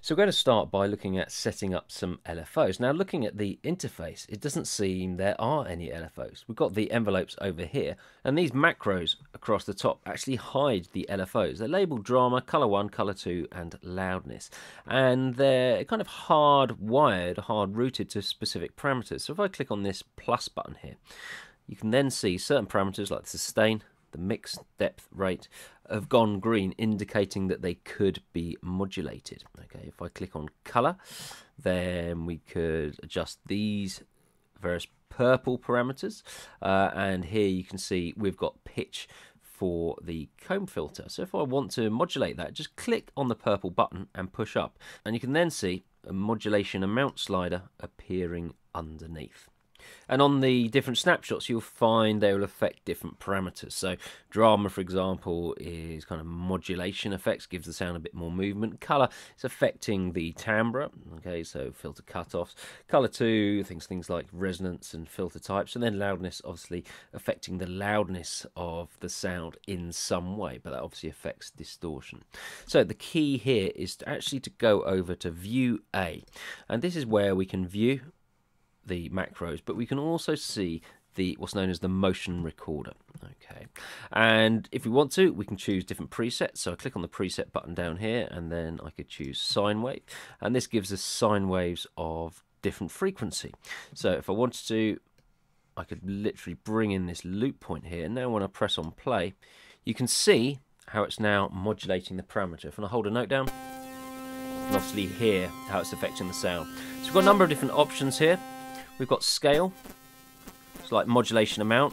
So we're going to start by looking at setting up some LFOs. Now, looking at the interface, it doesn't seem there are any LFOs. We've got the envelopes over here, and these macros across the top actually hide the LFOs. They're labeled drama, color 1, color 2, and loudness. And they're kind of hard-wired, hard-rooted to specific parameters. So if I click on this plus button here, you can then see certain parameters like the sustain, the mix, depth, rate have gone green, indicating that they could be modulated. Okay, if I click on color, then we could adjust these various purple parameters, and here you can see we've got pitch for the comb filter. So if I want to modulate that, just click on the purple button and push up, and you can then see a modulation amount slider appearing underneath. And on the different snapshots, you'll find they will affect different parameters. So drama, for example, is kind of modulation effects, gives the sound a bit more movement. Color is affecting the timbre, okay, so filter cutoffs. Color 2, things like resonance and filter types. And then loudness, obviously, affecting the loudness of the sound in some way, but that obviously affects distortion. So the key here is to go over to View A. And this is where we can view the macros, but we can also see what's known as the motion recorder. Okay, and if we want to, we can choose different presets. So I click on the preset button down here, and then I could choose sine wave, and this gives us sine waves of different frequency. So if I wanted to, I could literally bring in this loop point here. Now when I press on play, you can see how it's now modulating the parameter. If I hold a note down, you can obviously hear how it's affecting the sound. So we've got a number of different options here. We've got scale, it's like modulation amount.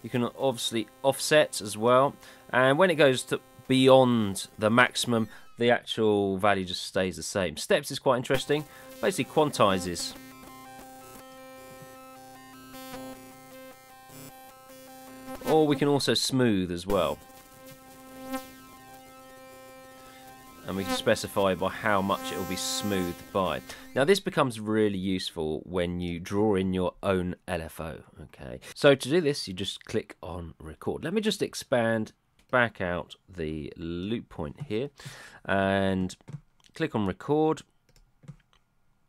You can obviously offset as well, and when it goes to beyond the maximum, the actual value just stays the same. Steps is quite interesting, basically quantizes. Or we can also smooth as well. And we can specify by how much it will be smoothed by. Now this becomes really useful when you draw in your own LFO. Okay, so to do this, you just click on record. Let me just expand back out the loop point here and click on record,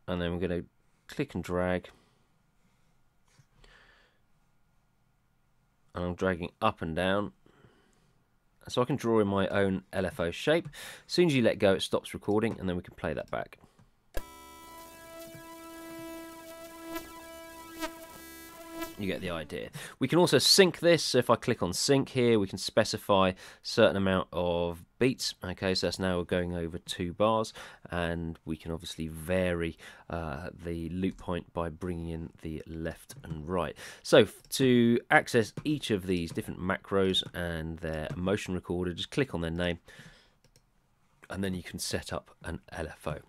and then we're going to click and drag, and I'm dragging up and down. So I can draw in my own LFO shape. As soon as you let go, it stops recording, and then we can play that back. You get the idea. We can also sync this. So if I click on sync here, we can specify a certain amount of beats. Okay, so that's now going over 2 bars, and we can obviously vary the loop point by bringing in the left and right. So to access each of these different macros and their motion recorder, just click on their name, and then you can set up an LFO.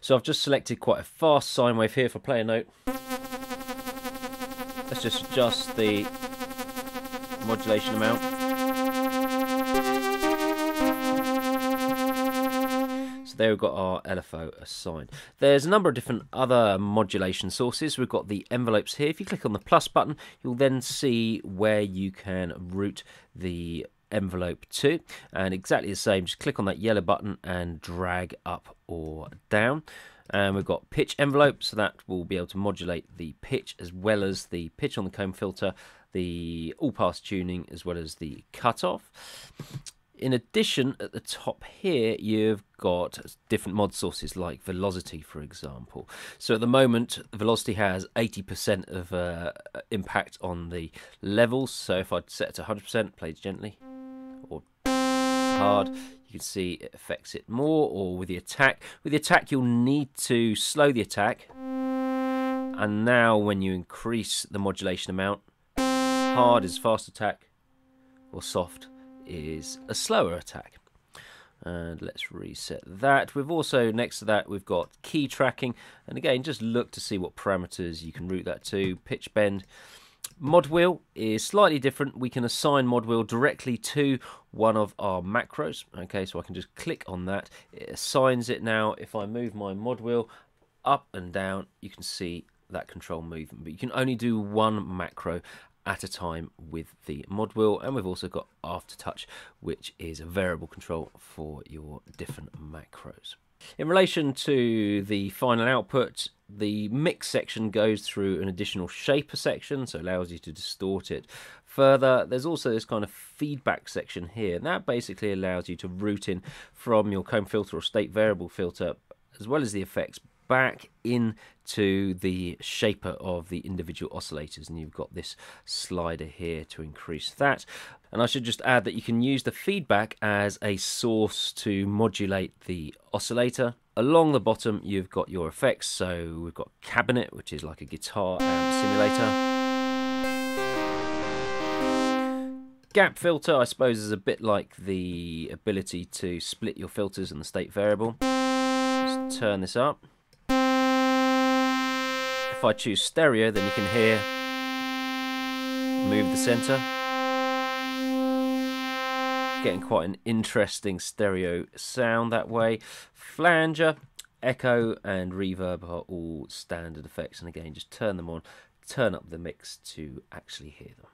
So I've just selected quite a fast sine wave here. If I play a note, let's just adjust the modulation amount. So there we've got our LFO assigned. There's a number of different other modulation sources. We've got the envelopes here. If you click on the plus button, you'll then see where you can route the envelope to, and exactly the same, just click on that yellow button and drag up or down. And we've got pitch envelope, so that will be able to modulate the pitch as well as the pitch on the comb filter, the all-pass tuning as well as the cutoff. In addition, at the top here, you've got different mod sources like velocity, for example. So at the moment, velocity has 80% of impact on the levels. So if I set it to 100%, plays gently or hard, you can see it affects it more. Or with the attack. With the attack, you'll need to slow the attack. And now when you increase the modulation amount, hard is fast attack, or soft is a slower attack. And let's reset that. We've also, next to that, we've got key tracking. And again, just look to see what parameters you can route that to. Pitch bend. Mod wheel is slightly different. We can assign mod wheel directly to one of our macros. Okay, so I can just click on that. It assigns it now. If I move my mod wheel up and down, you can see that control movement. But you can only do one macro at a time with the mod wheel, and we've also got aftertouch, which is a variable control for your different macros. In relation to the final output, the mix section goes through an additional shaper section, so it allows you to distort it further. There's also this kind of feedback section here, and that basically allows you to route in from your comb filter or state variable filter, as well as the effects, back into the shaper of the individual oscillators, and you've got this slider here to increase that. And I should just add that you can use the feedback as a source to modulate the oscillator. Along the bottom you've got your effects, so we've got cabinet, which is like a guitar amp simulator. Gap filter, I suppose, is a bit like the ability to split your filters and the state variable. Let's turn this up. If I choose stereo, then you can hear move the center. Getting quite an interesting stereo sound that way. Flanger, echo and reverb are all standard effects, and again, just turn them on, turn up the mix to actually hear them.